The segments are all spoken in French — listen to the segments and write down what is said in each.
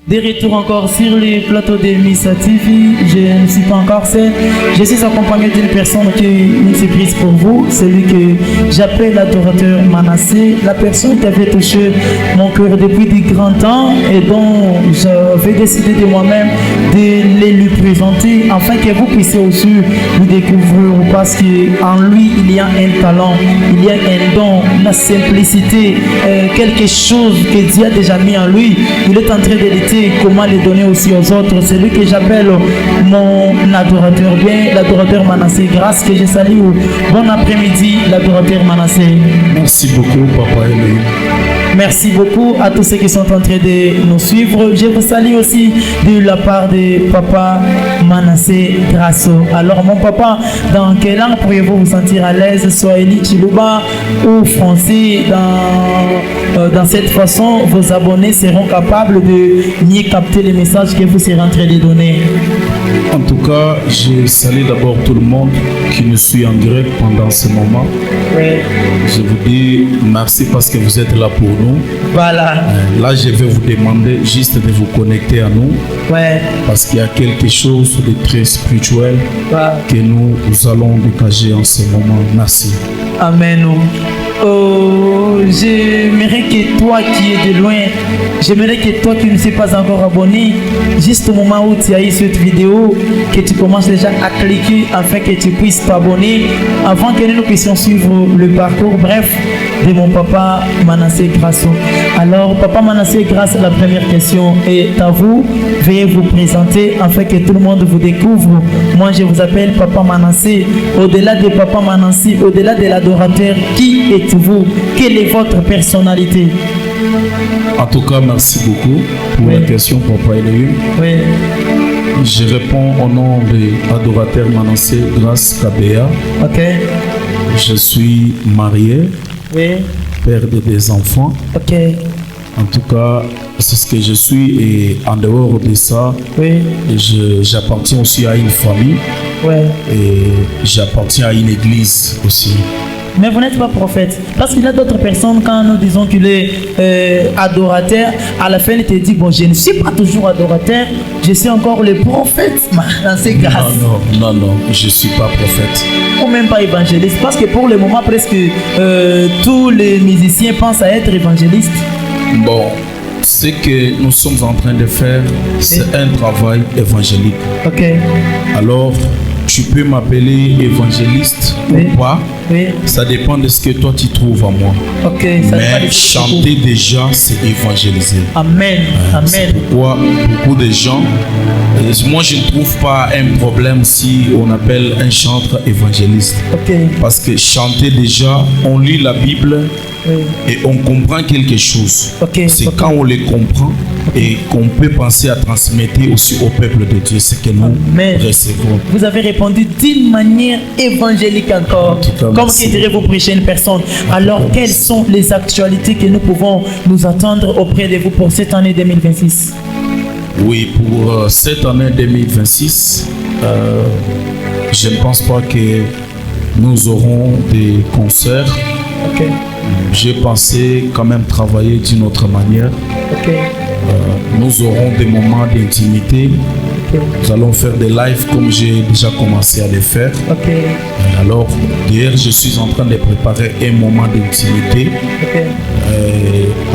De retour encore sur les plateaux de Missa TV, je ne suis pas encore seul. Je suis accompagné d'une personne qui est une surprise pour vous, celui que j'appelle l'adorateur Manassé, la personne qui avait touché mon cœur depuis de grands temps et dont j'avais décidé de moi-même de les lui présenter afin que vous puissiez aussi le découvrir parce qu'en lui il y a un talent, il y a un don, la simplicité, quelque chose que Dieu a déjà mis en lui. Il est en train de l'été. Comment les donner aussi aux autres. C'est lui que j'appelle mon adorateur, bien l'adorateur Manassé. Grâce que je salue. Bon après-midi, l'adorateur Manassé. Merci beaucoup, Papa Elohim. Merci beaucoup à tous ceux qui sont en train de nous suivre. Je vous salue aussi de la part de Papa Manassé Grasso. Alors mon papa, dans quelle langue pourriez-vous vous sentir à l'aise? Swahili, Chiluba ou français? Dans cette façon, vos abonnés seront capables de mieux capter les messages que vous serez en train de donner. En tout cas, je salue d'abord tout le monde qui nous suit en direct pendant ce moment. Oui. Je vous dis merci parce que vous êtes là pour nous. Voilà. Là, je vais vous demander juste de vous connecter à nous. Ouais. Parce qu'il y a quelque chose de très spirituel que nous allons dégager en ce moment. Merci. Amen. J'aimerais que toi qui es de loin, j'aimerais que toi qui ne sais pas encore abonné, juste au moment où tu as eu cette vidéo, que tu commences déjà à cliquer afin que tu puisses t'abonner, avant que nous puissions suivre le parcours bref de mon papa Manassé Grasso. Alors papa Manassé Grasso, la première question est à vous. Veuillez vous présenter afin que tout le monde vous découvre. Moi je vous appelle papa Manassé. Au-delà de papa Manassé, au-delà de l'adorateur, qui êtes-vous? Quelle est votre personnalité? En tout cas, merci beaucoup pour la question, Papa Elohim. Oui. Je réponds au nom de l'adorateur Manassé Grasso Kabea. Ok. Je suis marié, oui, père de deux enfants. Ok. En tout cas, c'est ce que je suis et en dehors de ça, oui, j'appartiens aussi à une famille. Ouais. Et j'appartiens à une église aussi. Mais vous n'êtes pas prophète. Parce qu'il y a d'autres personnes, quand nous disons qu'il est adorateur, à la fin il te dit, bon, je ne suis pas toujours adorateur, je suis encore le prophète dans ces grâces. Non, je ne suis pas prophète. Ou même pas évangéliste. Parce que pour le moment, presque tous les musiciens pensent à être évangélistes. Bon, ce que nous sommes en train de faire, c'est un travail évangélique. Ok. Alors, tu peux m'appeler évangéliste ou pas. Oui. Ça dépend de ce que toi tu trouves en moi. Ok. Mais chanter déjà, c'est évangéliser. Amen. Amen. Pourquoi beaucoup de gens, moi je ne trouve pas un problème si on appelle un chanteur évangéliste. Ok. Parce que chanter déjà, on lit la Bible. Oui. Et on comprend quelque chose. Okay, c'est quand on les comprend et qu'on peut penser à transmettre aussi au peuple de Dieu ce que nous recevons. Vous avez répondu d'une manière évangélique encore. Comme qui dirait vos prochaines personnes. Alors, quelles sont les actualités que nous pouvons nous attendre auprès de vous pour cette année 2026? Oui, pour cette année 2026, je ne pense pas que nous aurons des concerts. Okay. J'ai pensé quand même travailler d'une autre manière. Okay. Nous aurons des moments d'intimité. Okay. Nous allons faire des lives comme j'ai déjà commencé à les faire. Okay. Alors, d'ailleurs, je suis en train de préparer un moment d'intimité. Okay.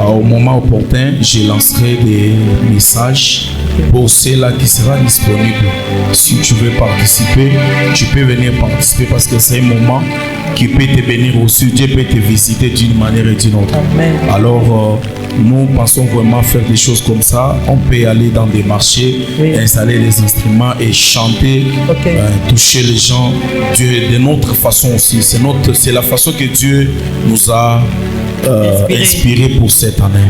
Au moment opportun, je lancerai des messages pour ceux-là qui seront disponibles. Si tu veux participer, tu peux venir participer parce que c'est un moment qui peut te bénir aussi. Dieu peut te visiter d'une manière et d'une autre. Amen. Alors, nous pensons vraiment faire des choses comme ça. On peut aller dans des marchés, installer des instruments et chanter, toucher les gens de notre façon aussi. C'est la façon que Dieu nous a inspiré pour cette année.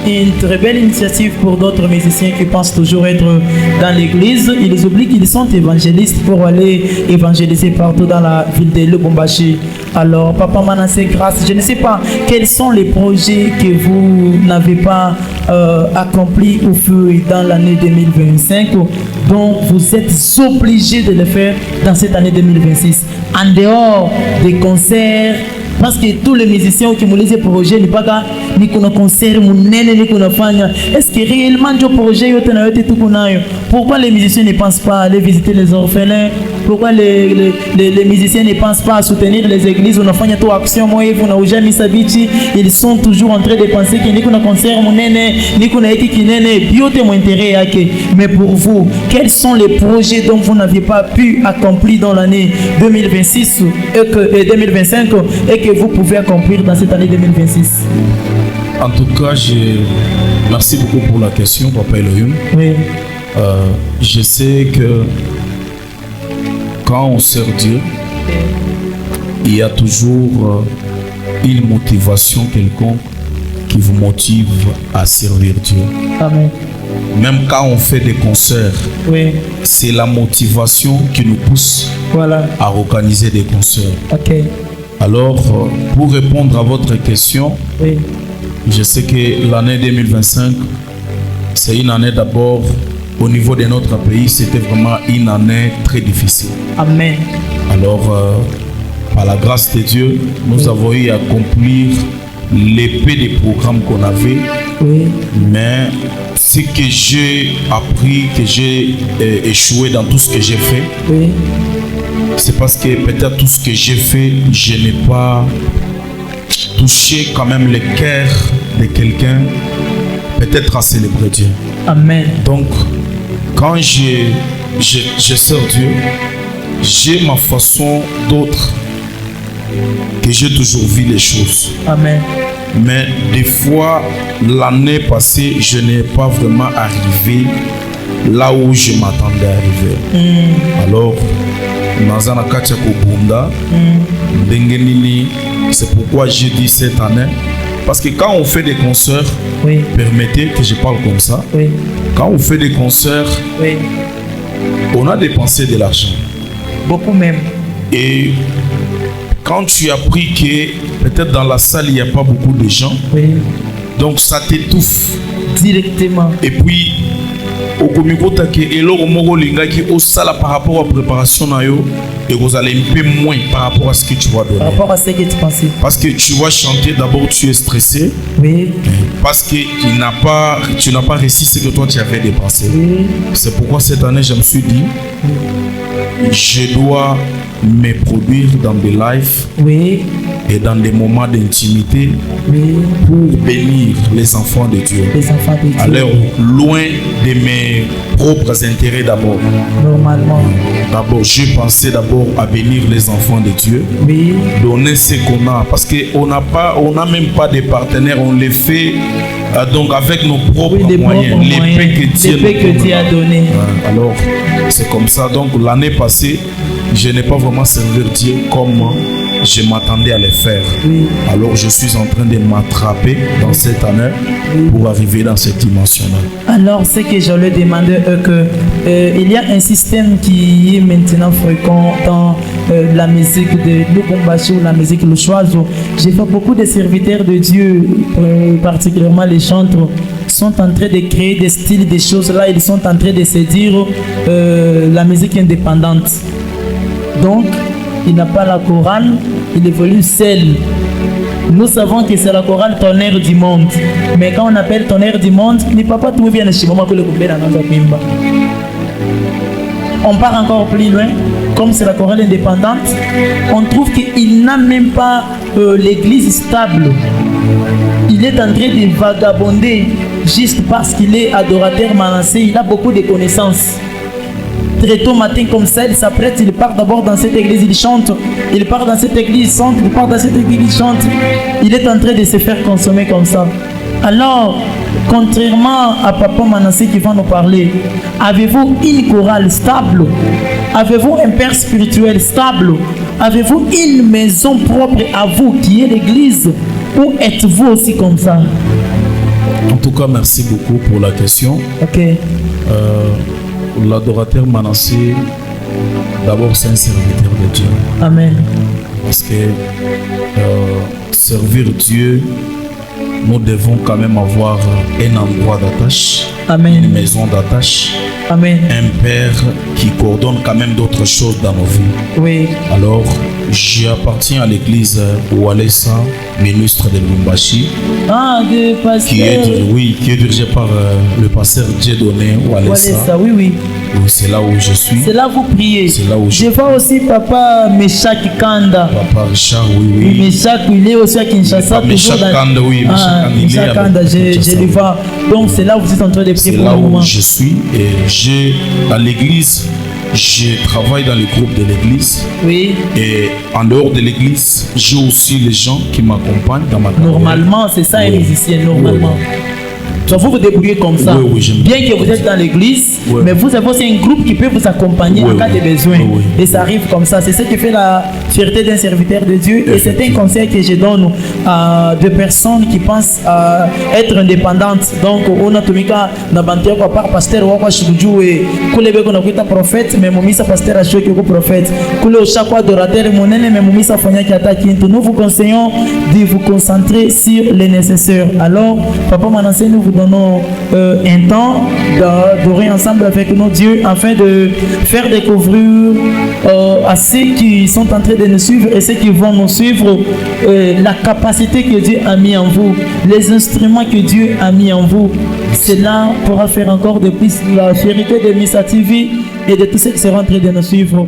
Une très belle initiative pour d'autres musiciens qui pensent toujours être dans l'église. Ils oublient qu'ils sont évangélistes pour aller évangéliser partout dans la ville de Lubumbashi. Alors, Papa Manassé Grasso, je ne sais pas quels sont les projets que vous n'avez pas accomplis ou fait dans l'année 2025, dont vous êtes obligés de le faire dans cette année 2026. En dehors des concerts, Parce que tous les musiciens qui me disent projet, ni pas ni qu'on a concert, ni qu'on a fanya. Est-ce que réellement le projet est tout qu'on a? Pourquoi les musiciens ne pensent pas à aller visiter les orphelins? Pourquoi les musiciens ne pensent pas à soutenir les églises? On a fait une action, moi, vous n'avez jamais sabichi. Ils sont toujours en train de penser que ni qu'on a concert, ni qu'on a été kinene, biote mon intérêt. Mais pour vous, quels sont les projets dont vous n'aviez pas pu accomplir dans l'année 2026 et 2025 et que vous pouvez accomplir dans cette année 2026? En tout cas, merci beaucoup pour la question, Papa Elohim. Oui. Je sais que quand on sert Dieu, il y a toujours une motivation quelconque qui vous motive à servir Dieu. Amen. Même quand on fait des concerts, oui, c'est la motivation qui nous pousse à organiser des concerts. Okay. Alors, pour répondre à votre question, oui, je sais que l'année 2025, c'est une année d'abord, au niveau de notre pays, c'était vraiment une année très difficile. Amen. Alors, par la grâce de Dieu, nous avons eu à accomplir l'épée des programmes qu'on avait. Oui. Mais ce que j'ai appris, que j'ai échoué dans tout ce que j'ai fait, oui, c'est parce que peut-être tout ce que j'ai fait, je n'ai pas touché quand même le cœur de quelqu'un, peut-être à célébrer Dieu. Amen. Donc, quand je sers Dieu, j'ai ma façon d'autre que j'ai toujours vu les choses. Amen. Mais des fois, l'année passée, je n'ai pas vraiment arrivé là où je m'attendais à arriver. Alors, Nazana Katia Kobunda, c'est pourquoi j'ai dit cette année. Parce que quand on fait des concerts, oui, permettez que je parle comme ça. Oui. Quand on fait des concerts, oui, on a dépensé de l'argent. Beaucoup même. Et quand tu as appris que peut-être dans la salle, il n'y a pas beaucoup de gens, oui, donc ça t'étouffe. Directement. Et puis, au comiko take elo omogo lingaki au sala par rapport à préparation na yo et vous allez un peu moins par rapport à ce que tu vas donner. Par rapport à ce que tu pensais. Parce que tu vas chanter, d'abord tu es stressé. Oui. Parce que tu n'as pas réussi ce que toi tu avais dépensé. Oui. C'est pourquoi cette année je me suis dit, je dois me produire dans des lives, oui, et dans des moments d'intimité, oui, pour bénir les enfants de Dieu. Les enfants de Dieu. Alors, loin de mes propres intérêts d'abord. Normalement. D'abord, j'ai pensé d'abord à bénir les enfants de Dieu. Oui. Donner ce qu'on a. Parce qu'on n'a même pas de partenaires. On les fait donc avec nos propres moyens. L'épée que Dieu a donné. Alors, c'est comme ça. Donc, l'année passée, je n'ai pas vraiment servi Dieu comme je m'attendais à le faire. Oui. Alors je suis en train de m'attraper dans cette année, oui, pour arriver dans cette dimension-là. Alors ce que je lui demandais, il y a un système qui est maintenant fréquent dans la musique de Lubumbashi ou la musique Lushoazo. J'ai fait beaucoup de serviteurs de Dieu, particulièrement les chantres, sont en train de créer des styles, des choses là, ils sont en train de se dire la musique indépendante. Donc, il n'a pas la chorale, il évolue seul. Nous savons que c'est la chorale Tonnerre du Monde. Mais quand on appelle Tonnerre du Monde, il n'est pas tout bien chez moi que le couplet dans notre bimba. On part encore plus loin, comme c'est la chorale indépendante, on trouve qu'il n'a même pas l'église stable. Il est en train de vagabonder juste parce qu'il est adorateur manassé, il a beaucoup de connaissances. Très tôt matin comme ça, il s'apprête, il part d'abord dans cette église, il chante, il part dans cette église, il chante, il part dans cette église, il chante. Il est en train de se faire consommer comme ça. Alors, contrairement à Papa Manassé qui va nous parler, avez-vous une chorale stable? Avez-vous un père spirituel stable? Avez-vous une maison propre à vous qui est l'église? Ou êtes-vous aussi comme ça? En tout cas, merci beaucoup pour la question. Ok. L'adorateur Manassé, d'abord c'est un serviteur de Dieu. Amen. Parce que servir Dieu, nous devons quand même avoir un endroit d'attache. Amen. Une maison d'attache. Amen. Un père qui coordonne quand même d'autres choses dans nos vies. Oui. Alors, j'appartiens à l'église Walesa, ministre de Lubumbashi. Ah, de pasteur. Qui est dirigé par le pasteur Dieudonné Walesa. Walesa, oui, oui. Oui, c'est là où je suis. C'est là où vous priez. C'est là où je vois aussi Papa Meshak Kanda. Papa Richard, oui. Meshak, il est aussi à Kinshasa. Meshak Kanda, oui. Meshak Kanda, je le vois. Donc c'est là où vous êtes en train de prier pour le moment. C'est là où je suis. Et dans l'église, je travaille dans le groupe de l'église. Oui. Et en dehors de l'église, j'ai aussi les gens qui m'accompagnent dans ma carrière. Normalement, c'est ça, un musicien, normalement. Oui. Vous vous débrouillez comme ça. Bien que vous êtes dans l'église, mais vous avez aussi un groupe qui peut vous accompagner en cas de besoin. Et ça arrive comme ça. C'est ce qui fait la fierté d'un serviteur de Dieu. Et c'est un conseil que je donne à des personnes qui pensent à être indépendantes. Donc, on a tout mis à n'abanter quoi par pasteur ou quoi chouju et coulé qu'on a vu ta prophète, mais mon misa pasteur a choqué au prophète. Coulé au chaque adorateur, mon aîné, mais mon misa fonia qui attaque. Nous vous conseillons de vous concentrer sur les nécessaires. Alors, Papa Manassé, nous vous donnons un temps d'adorer ensemble avec nos dieux afin de faire découvrir à ceux qui sont en train de nous suivre et ceux qui vont nous suivre la capacité que Dieu a mis en vous, les instruments que Dieu a mis en vous. Cela pourra faire encore de plus la fierté de Missa TV et de tous ceux qui seront en train de nous suivre.